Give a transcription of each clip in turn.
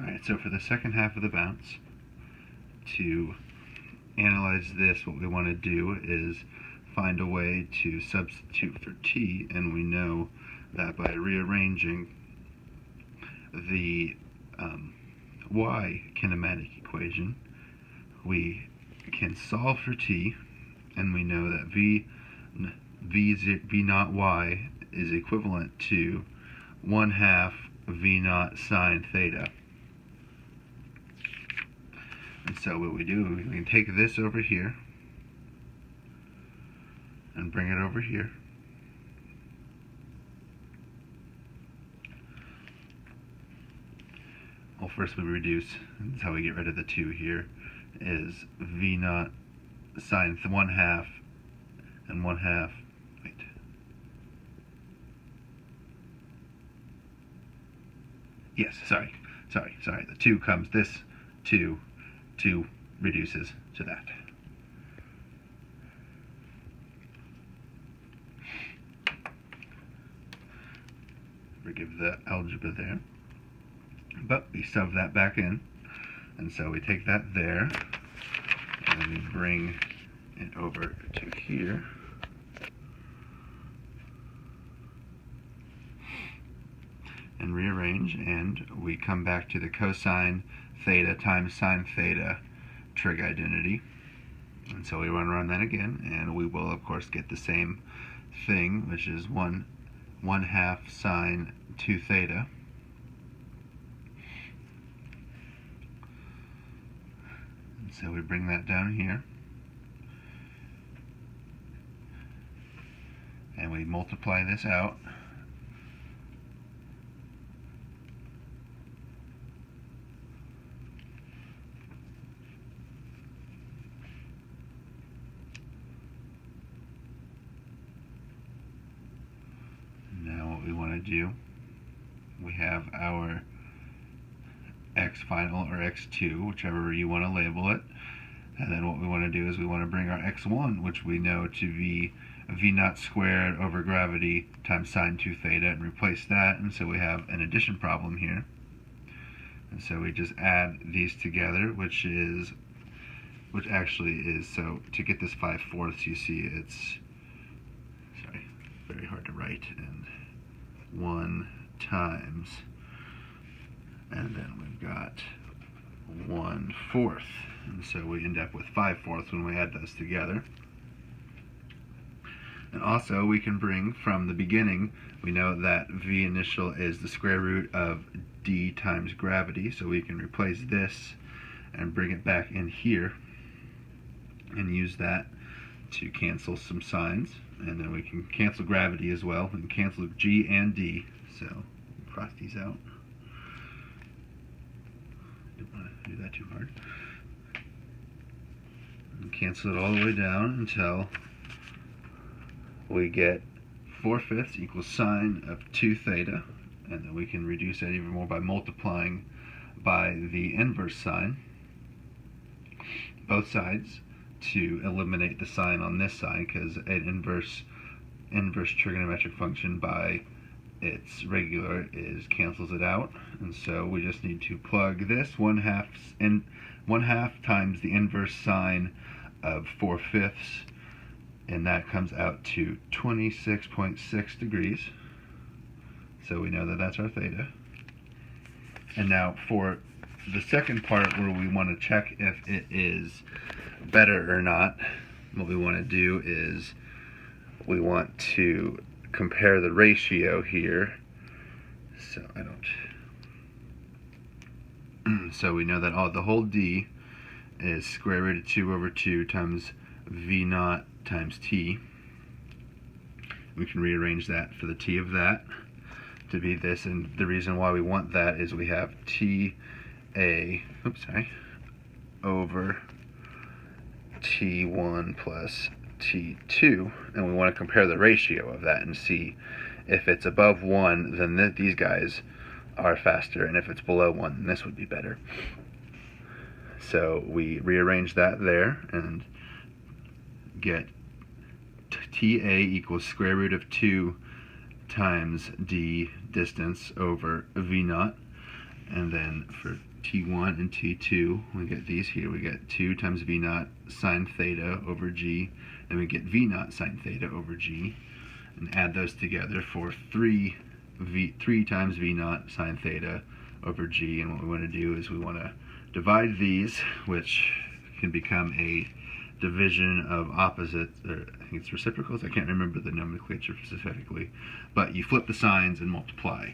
Alright, so for the second half of the bounce, to analyze this, what we want to do is find a way to substitute for t, and we know that by rearranging the y kinematic equation, we can solve for t, and we know that v naught y is equivalent to 1/2 v naught sine theta. And so what we do, we can take this over here and bring it over here. Well, first we reduce, and that's how we get rid of the 2 here, is v naught sine 1/2 and 1/2, wait. Yes, sorry, the 2 comes, this 2 reduces to that. Forgive the algebra there. But we shove that back in, and so we take that there, and then we bring it over to here. And rearrange, and we come back to the cosine theta times sine theta trig identity. And so we run that again, and we will of course get the same thing, which is 1/2 sine 2 theta. And so we bring that down here, and we multiply this out. We want to do, we have our x final, or x2, whichever you want to label it, and then what we want to do is we want to bring our x1, which we know to be v naught squared over gravity times sine 2 theta, and replace that, and so we have an addition problem here. And so we just add these together, which actually is, so to get this 5/4, you see it's, sorry, very hard to write, and 1 times, and then we've got 1/4, and so we end up with 5/4 when we add those together. And also we can bring from the beginning, we know that v initial is the square root of d times gravity, so we can replace this and bring it back in here and use that to cancel some signs. And then we can cancel gravity as well. We can cancel g and d. So cross these out. Didn't want to do that too hard. And cancel it all the way down until we get 4/5 equals sine of 2 theta. And then we can reduce that even more by multiplying by the inverse sine, both sides, to eliminate the sign on this side, because an inverse trigonometric function by its regular cancels it out, and so we just need to plug this 1/2 times the inverse sine of 4/5, and that comes out to 26.6 degrees. So we know that that's our theta. And now for the second part, where we want to check if it is better or not, what we want to do is we want to compare the ratio here. So so we know that the whole d is square root of 2/2 times v naught times t. We can rearrange that for the t of that to be this, and the reason why we want that is we have over t1 plus t2, and we want to compare the ratio of that and see if it's above 1, then these guys are faster, and if it's below 1, then this would be better. So we rearrange that there and get TA equals square root of 2 times d distance over v naught, And then for T1 and T2, we get these here. We get 2 times V naught sine theta over G, and we get V naught sine theta over G, and add those together for 3 times V naught sine theta over G. And what we want to do is we want to divide these, which can become a division of opposites, or I think it's reciprocals. I can't remember the nomenclature specifically, but you flip the signs and multiply,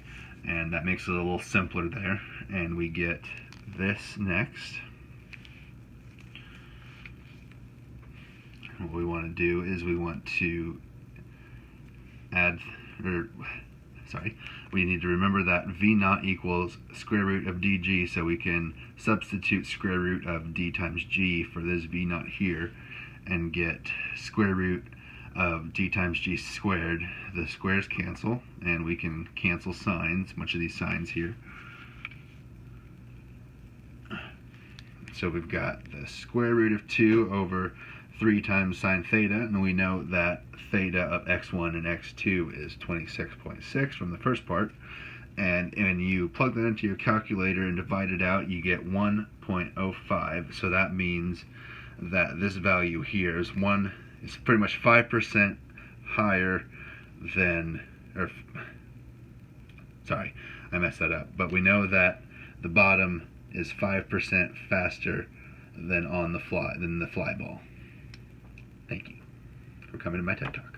and that makes it a little simpler there. And we get this next. What we want to do is we want to we need to remember that V naught equals square root of dg, so we can substitute square root of d times g for this V naught here and get square root of d times g squared. The squares cancel, and we can cancel signs, much of these signs here. So we've got the square root of 2 over 3 times sine theta, and we know that theta of x1 and x2 is 26.6 from the first part. And when you plug that into your calculator and divide it out, you get 1.05. So that means that this value here is pretty much 5% higher than, sorry, I messed that up. But we know that the bottom is 5% faster than the fly ball. Thank you for coming to my TED Talk.